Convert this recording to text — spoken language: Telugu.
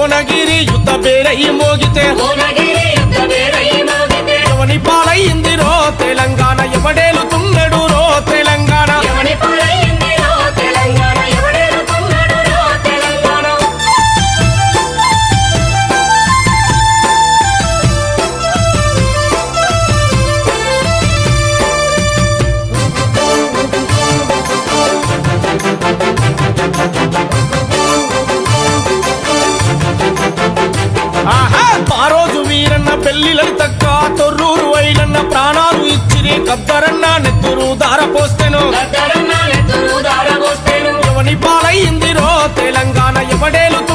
భువనగిరి యుద్ధ పేరై మోగితే ఎవని పాలయ్యిందిరో తెలంగాణ ఎవడేలుతున్నాడు రో తెలంగాణ ఆ రోజు వీరన్న పెళ్లిలని తక్క తొర్రూరు వైలన్న ప్రాణాలు ఇచ్చిరి గద్దరన్న నెత్తురు దార పోస్తెను